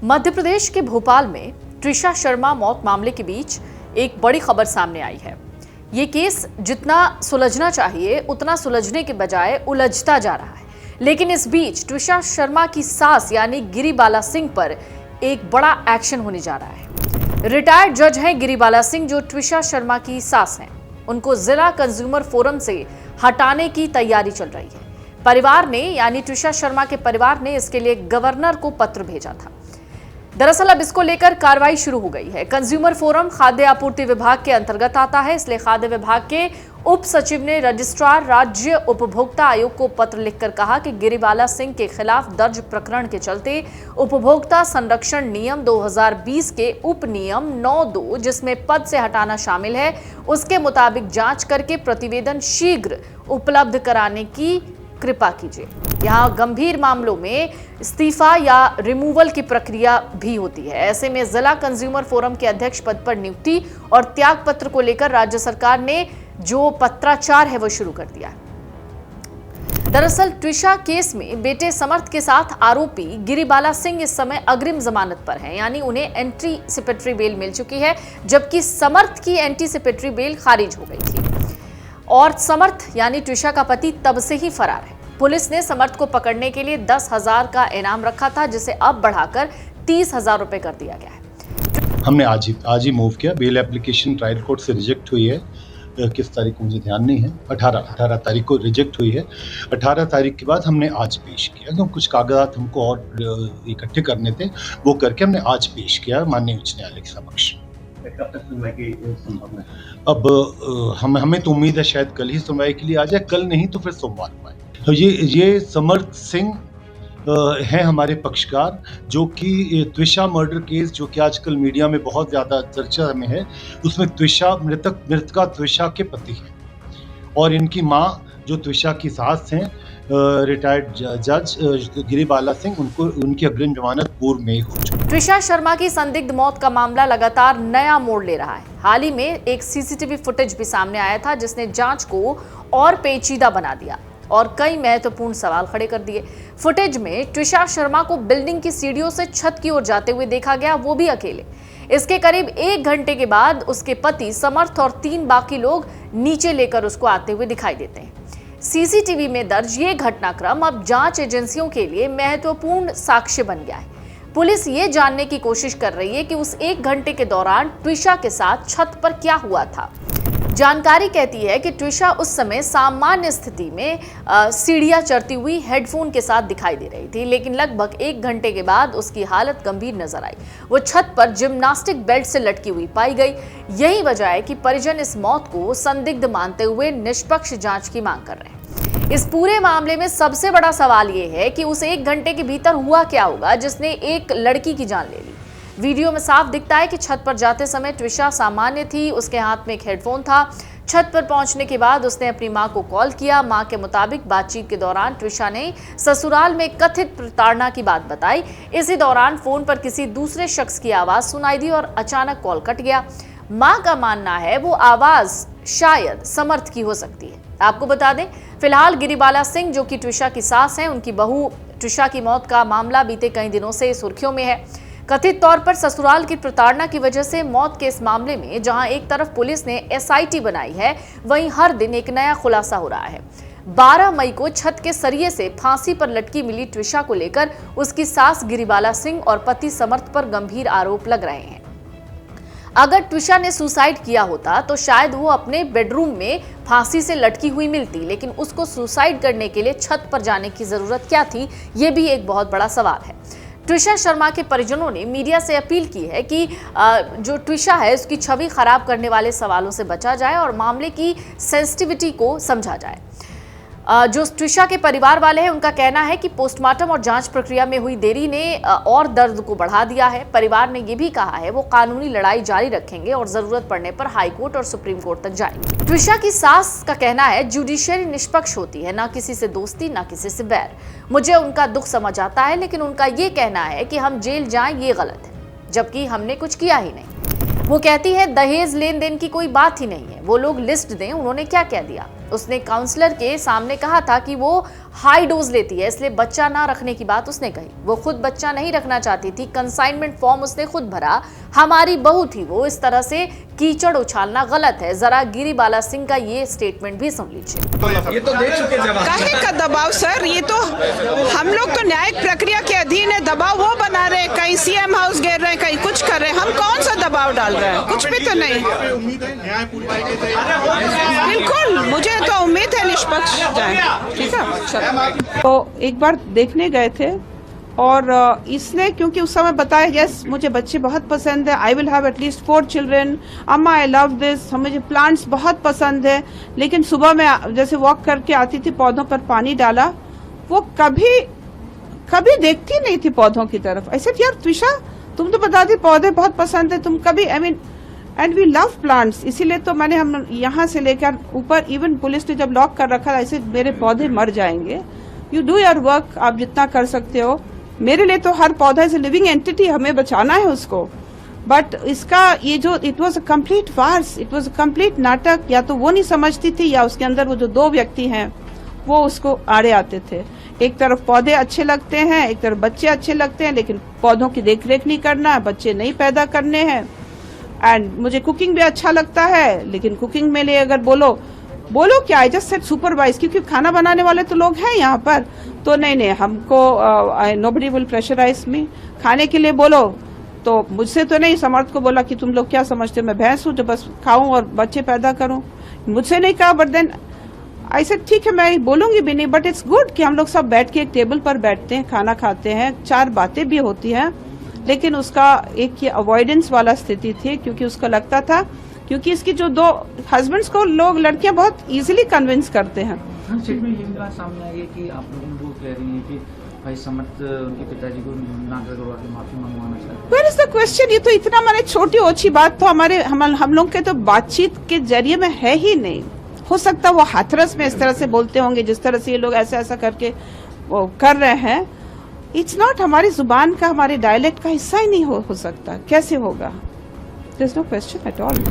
मध्य प्रदेश के भोपाल में त्रिशा शर्मा मौत मामले के बीच एक बड़ी खबर सामने आई है। ये केस जितना सुलझना चाहिए उतना सुलझने के बजाय उलझता जा रहा है। लेकिन इस बीच त्रिशा शर्मा की सास यानी गिरिबाला सिंह पर एक बड़ा एक्शन होने जा रहा है। रिटायर्ड जज हैं गिरिबाला सिंह, जो त्रिशा शर्मा की सास हैं। उनको जिला कंज्यूमर फोरम से हटाने की तैयारी चल रही है। परिवार ने यानी त्रिशा शर्मा के परिवार ने इसके लिए गवर्नर को पत्र भेजा था। दरअसल अब इसको लेकर कार्रवाई शुरू हो गई है। कंज्यूमर फोरम खाद्य आपूर्ति विभाग के अंतर्गत आता है, इसलिए खाद्य विभाग के उप सचिव ने रजिस्ट्रार राज्य उपभोक्ता आयोग को पत्र लिखकर कहा कि गिरिबाला सिंह के खिलाफ दर्ज प्रकरण के चलते उपभोक्ता संरक्षण नियम 2020 के उप नियम 9(2) जिसमें पद से हटाना शामिल है, उसके मुताबिक जांच करके प्रतिवेदन शीघ्र उपलब्ध कराने की कृपा कीजिए। यहाँ गंभीर मामलों में इस्तीफा या रिमूवल की प्रक्रिया भी होती है। ऐसे में जिला कंज्यूमर फोरम के अध्यक्ष पद पर नियुक्ति और त्याग पत्र को लेकर राज्य सरकार ने जो पत्राचार है वो शुरू कर दिया है। दरअसल त्रिशा केस में बेटे समर्थ के साथ आरोपी गिरिबाला सिंह इस समय अग्रिम जमानत पर हैं, यानी उन्हें एंटीसिपेटरी बेल मिल चुकी है, जबकि समर्थ की एंटीसिपेटरी बेल खारिज हो गई थी। और समर्थ यानी त्रिशा का पति तब से ही फरार है। पुलिस ने समर्थ को पकड़ने के लिए 10,000 का इनाम रखा था, जिसे अब बढ़ाकर 30,000 रुपए कर दिया गया है। हमने आज ही मूव किया। बेल एप्लीकेशन ट्रायल कोर्ट से रिजेक्ट हुई है। किस तारीख को मुझे ध्यान नहीं है, 18 तारीख को रिजेक्ट हुई है। 18 तारीख के बाद हमने आज पेश किया, क्योंकि कुछ कागजात हमको और इकट्ठे करने थे, वो करके हमने आज पेश किया माननीय उच्च न्यायालय के समक्ष। कब तक सुनवाई की संभावना है? अब हमें तो उम्मीद है शायद कल ही सुनवाई के लिए आ जाए, कल नहीं तो फिर सोमवार को आए। तो ये समर्थ सिंह हैं हमारे पक्षकार, जो कि त्रिशा मर्डर केस जो कि आजकल मीडिया में बहुत ज़्यादा चर्चा में है, उसमें मृतका त्रिशा के पति हैं और इनकी माँ जो त्रिशा की सास हैं रिटायर्ड जज गिरिबाला सिंह, उनकी अग्रिम जमानत पूर्व में ही हो चुकी। त्रिशा शर्मा की संदिग्ध मौत का मामला लगातार नया मोड़ ले रहा है। हाल ही में एक सीसीटीवी फुटेज भी सामने आया था, जिसने जांच को और पेचीदा बना दिया और कई महत्वपूर्ण सवाल खड़े कर दिए। फुटेज में त्रिशा शर्मा को बिल्डिंग की सीढ़ियों से छत की ओर जाते हुए देखा गया, वो भी अकेले। इसके करीब 1 घंटे के बाद उसके पति समर्थ और 3 बाकी लोग नीचे लेकर उसको आते हुए दिखाई देते हैं। सीसीटीवी में दर्ज ये घटनाक्रम अब जांच एजेंसियों के लिए महत्वपूर्ण साक्ष्य बन गया है। पुलिस ये जानने की कोशिश कर रही है कि उस 1 घंटे के दौरान त्रिशा के साथ छत पर क्या हुआ था। जानकारी कहती है कि त्रिशा उस समय सामान्य स्थिति में सीढ़ियां चढ़ती हुई हेडफोन के साथ दिखाई दे रही थी, लेकिन लगभग 1 घंटे के बाद उसकी हालत गंभीर नजर आई। वो छत पर जिम्नास्टिक बेल्ट से लटकी हुई पाई गई। यही वजह है कि परिजन इस मौत को संदिग्ध मानते हुए निष्पक्ष जांच की मांग कर रहे हैं। इस पूरे मामले में सबसे बड़ा सवाल ये है कि उस 1 घंटे के भीतर हुआ क्या होगा जिसने एक लड़की की जान ले ली। वीडियो में साफ दिखता है कि छत पर जाते समय त्रिशा सामान्य थी, उसके हाथ में एक हेडफोन था। छत पर पहुंचने के बाद उसने अपनी मां को कॉल किया। मां के मुताबिक बातचीत के दौरान त्रिशा ने ससुराल में कथित प्रताड़ना की बात बताई। इसी दौरान फोन पर किसी दूसरे शख्स की आवाज सुनाई दी और अचानक कॉल कट गया। मां का मानना है वो आवाज शायद समर्थ की हो सकती है। आपको बता दें, फिलहाल गिरिबाला सिंह जो कि त्रिशा की सास हैं, उनकी बहू त्रिशा की मौत का मामला बीते कई दिनों से सुर्खियों में है। कथित तौर पर ससुराल की प्रताड़ना की वजह से मौत के इस मामले में जहां एक तरफ पुलिस ने एसआईटी बनाई है, वहीं हर दिन एक नया खुलासा हो रहा है। 12 मई को छत के सरिये से फांसी पर लटकी मिली त्रिशा को लेकर उसकी सास गिरिबाला सिंह और पति समर्थ पर गंभीर आरोप लग रहे हैं। अगर त्रिशा ने सुसाइड किया होता तो शायद वो अपने बेडरूम में फांसी से लटकी हुई मिलती, लेकिन उसको सुसाइड करने के लिए छत पर जाने की जरूरत क्या थी, ये भी एक बहुत बड़ा सवाल है। त्रिशा शर्मा के परिजनों ने मीडिया से अपील की है कि जो त्रिशा है उसकी छवि खराब करने वाले सवालों से बचा जाए और मामले की सेंसिटिविटी को समझा जाए। जो त्रिशा के परिवार वाले हैं, उनका कहना है कि पोस्टमार्टम और जांच प्रक्रिया में हुई देरी ने और दर्द को बढ़ा दिया है। परिवार ने यह भी कहा है वो कानूनी लड़ाई जारी रखेंगे और जरूरत पड़ने पर हाई कोर्ट और सुप्रीम कोर्ट तक जाएंगे। त्रिशा की सास का कहना है जुडिशरी निष्पक्ष होती है, ना किसी से दोस्ती ना किसी से बैर। मुझे उनका दुख समझ आता है, लेकिन उनका ये कहना है कि हम जेल जाएं ये गलत है, जबकि हमने कुछ किया ही नहीं। वो कहती है दहेज लेन देन की कोई बात ही नहीं है, वो लोग लिस्ट दें उन्होंने क्या कह दिया। उसने काउंसलर के सामने कहा था कि वो हाई डोज लेती है, इसलिए बच्चा ना रखने की बात उसने कही। वो खुद बच्चा नहीं रखना चाहती थी, कंसाइनमेंट फॉर्म उसने खुद भरा, हमारी बहू थी वो। इस तरह से कीचड़ उछालना गलत है। जरा गिरिबाला सिंह का ये स्टेटमेंट भी सुन लीजिए। ये तो दे चुके जवाब। काहे का दबाव सर, ये तो हम लोग तो न्यायिक प्रक्रिया के अधीन है। दबाव वो बना रहे हैं, कहीं सीएम हाउस घेर रहे हैं, कहीं कुछ कर रहे हैं। हम कौन सा दबाव डाल रहे हैं? कुछ भी तो नहीं। बिल्कुल, मुझे तो उम्मीद है निष्पक्ष जाए। ठीक है, तो एक बार देखने गए थे और इसने क्योंकि उस समय बताया यस मुझे बच्चे बहुत पसंद है, I will have at least 4 children, अम्मा आई लव दिस, मुझे प्लांट्स बहुत पसंद है। लेकिन सुबह में जैसे वॉक करके आती थी, पौधों पर पानी डाला, वो कभी कभी देखती नहीं थी पौधों की तरफ। ऐसे यार त्विषा, तुम तो बताती पौधे बहुत पसंद है, तुम कभी एंड वी लव प्लांट्स, इसीलिए तो मैंने हम यहाँ से लेकर ऊपर, इवन पुलिस ने जब लॉक कर रखा ऐसे मेरे पौधे मर जाएंगे। यू डू योर वर्क, आप जितना कर सकते हो। मेरे लिए तो हर पौधा इज लिविंग एंटिटी, हमें बचाना है उसको। बट इसका ये जो it was a complete farce, it was a complete नाटक। या तो वो नहीं समझती थी या उसके अंदर वो जो 2 व्यक्ति हैं वो उसको आड़े आते थे। एक तरफ पौधे अच्छे लगते हैं, एक तरफ बच्चे अच्छे लगते हैं, लेकिन पौधों की देखरेख नहीं करना, बच्चे नहीं पैदा करने हैं। एंड मुझे कुकिंग भी अच्छा लगता है, लेकिन कुकिंग में लिए अगर बोलो क्या, आई जस्ट सेड सुपरवाइज, क्योंकि खाना बनाने वाले तो लोग हैं यहाँ पर। तो नहीं हमको नोबडी विल प्रेशराइज मी। खाने के लिए बोलो तो मुझसे तो नहीं, समर्थ को बोला कि तुम लोग क्या समझते हो मैं भैंस हूँ जो बस खाऊं और बच्चे पैदा करूं, मुझसे नहीं कहा। बट देन आई सेड ठीक है, मैं बोलूंगी भी नहीं। बट इट्स गुड कि हम लोग सब बैठ के एक टेबल पर बैठते हैं, खाना खाते हैं, 4 बातें भी होती हैं। लेकिन उसका एक ये अवॉइडेंस वाला स्थिति थी, क्योंकि उसको लगता था, क्योंकि इसकी जो 2 हस्बैंड्स को लोग लड़कियां बहुत इजीली कन्विंस करते हैं। स्टेटमेंट ये भी बात सामने आई है कि आप लोगों को कह रही हैं कि भाई समर्थ उनके पिताजी को नागर करवा के माफी मंगवाना चाहते हैं। Where is the question? ये तो इतना मैंने छोटी ओछी बात तो हम लोग के तो बातचीत के जरिए में है ही नहीं। हो सकता वो हाथरस में इस तरह से बोलते होंगे, जिस तरह से ये लोग ऐसा करके वो कर रहे हैं। इट्स नॉट हमारी जुबान का, हमारे डायलेक्ट का हिस्सा ही नहीं हो सकता। कैसे होगा? There is no question at all.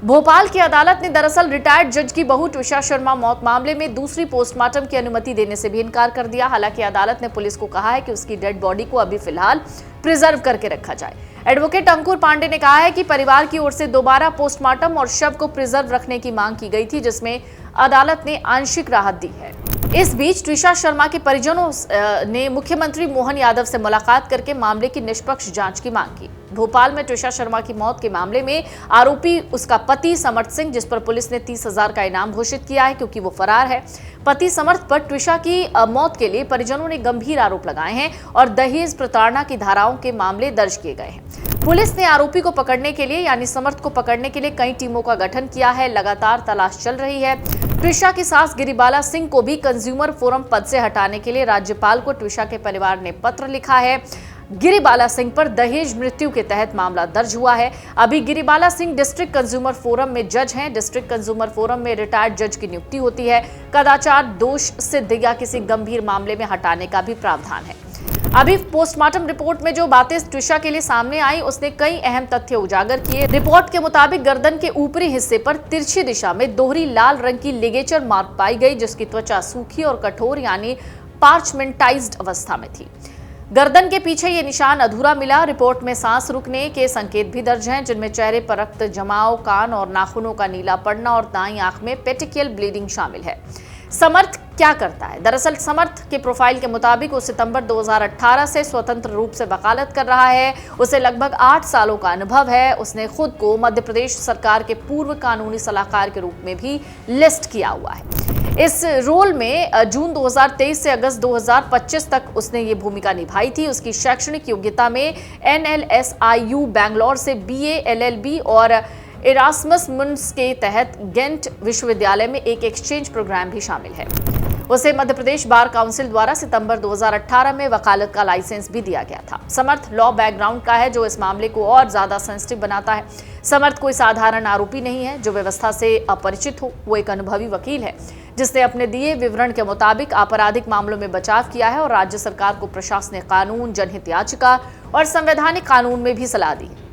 Bhopal की अदालत ने दरअसल रिटायर्ड जज की बहू ट्विशा शर्मा मौत मामले में दूसरी पोस्टमार्टम की अनुमति देने से भी इनकार कर दिया। हालांकि अदालत ने पुलिस को कहा है कि उसकी डेड बॉडी को अभी फिलहाल प्रिजर्व करके रखा जाए। एडवोकेट अंकुर पांडे ने कहा है कि परिवार की ओर से दोबारा पोस्टमार्टम और शव को प्रिजर्व रखने की मांग की गई थी, जिसमें अदालत ने आंशिक राहत दी है। इस बीच ट्विशा शर्मा के परिजनों ने मुख्यमंत्री मोहन यादव से मुलाकात करके मामले की निष्पक्ष जांच की मांग की। भोपाल में ट्विशा शर्मा की मौत के मामले में आरोपी उसका पति समर्थ सिंह, जिस पर पुलिस ने 30,000 का इनाम घोषित किया है क्योंकि वो फरार है। पति समर्थ पर ट्विशा की मौत के लिए परिजनों ने गंभीर आरोप लगाए हैं और दहेज प्रताड़ना की धाराओं के मामले दर्ज किए गए हैं। पुलिस ने आरोपी को पकड़ने के लिए यानी समर्थ को पकड़ने के लिए कई टीमों का गठन किया है। लगातार तलाश चल रही है। ट्विशा की सास गिरिबाला सिंह को भी कंज्यूमर फोरम पद से हटाने के लिए राज्यपाल को ट्विशा के परिवार ने पत्र लिखा है। गिरिबाला सिंह पर दहेज मृत्यु के तहत मामला दर्ज हुआ है। अभी Giribala Singh district consumer forum में जज हैं। डिस्ट्रिक्ट कंज्यूमर फोरम में रिटायर्ड जज की नियुक्ति होती है। कदाचार दोष सिद्ध या किसी गंभीर मामले में हटाने का भी प्रावधान है। अभी पोस्टमार्टम रिपोर्ट में जो बातें ट्विशा के लिए सामने आई, उसने कई अहम तथ्य उजागर किए। रिपोर्ट के मुताबिक गर्दन के ऊपरी हिस्से पर तिरछी दिशा में दोहरी लाल रंग की लिगेचर मार्क पाई गई, जिसकी त्वचा सूखी और कठोर यानी पार्चमेंटाइज्ड अवस्था में थी। गर्दन के पीछे ये निशान अधूरा मिला। रिपोर्ट में सांस रुकने के संकेत भी दर्ज हैं, जिनमें चेहरे पर रक्त जमाव, कान और नाखूनों का नीला पड़ना और दाईं आंख में पेटिकियल ब्लीडिंग शामिल है। समर्थ क्या करता है? दरअसल समर्थ के प्रोफाइल के मुताबिक वो सितंबर 2018 से स्वतंत्र रूप से वकालत कर रहा है। उसे लगभग 8 सालों का अनुभव है। उसने खुद को मध्य प्रदेश सरकार के पूर्व कानूनी सलाहकार के रूप में भी लिस्ट किया हुआ है। इस रोल में जून 2023 से अगस्त 2025 तक उसने ये भूमिका निभाई थी। उसकी शैक्षणिक योग्यता में NLSIU बैंगलोर से BA LLB और इरास्मस मुंस के तहत गेंट विश्वविद्यालय में एक एक्सचेंज प्रोग्राम भी शामिल है। उसे मध्य प्रदेश बार काउंसिल द्वारा सितंबर 2018 में वकालत का लाइसेंस भी दिया गया था। समर्थ लॉ बैकग्राउंड का है, जो इस मामले को और ज्यादा सेंसिटिव बनाता है। समर्थ कोई साधारण आरोपी नहीं है जो व्यवस्था से अपरिचित हो। वो एक अनुभवी वकील है जिसने अपने दिए विवरण के मुताबिक आपराधिक मामलों में बचाव किया है और राज्य सरकार को प्रशासनिक कानून, जनहित याचिका और संवैधानिक कानून में भी सलाह दी है।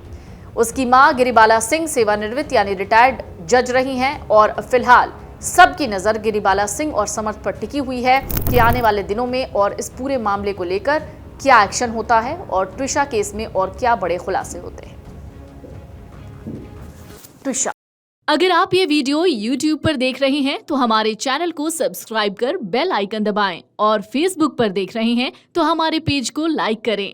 उसकी मां गिरिबाला सिंह सेवानिवृत्त यानी रिटायर्ड जज रही हैं और फिलहाल सबकी नजर गिरिबाला सिंह और समर्थ पर टिकी हुई है कि आने वाले दिनों में और इस पूरे मामले को लेकर क्या एक्शन होता है और ट्विशा केस में और क्या बड़े खुलासे होते हैं। ट्विशा, अगर आप ये वीडियो YouTube पर देख रहे हैं तो हमारे चैनल को सब्सक्राइब कर बेल आइकन दबाएं और Facebook पर देख रहे हैं तो हमारे पेज को लाइक करें।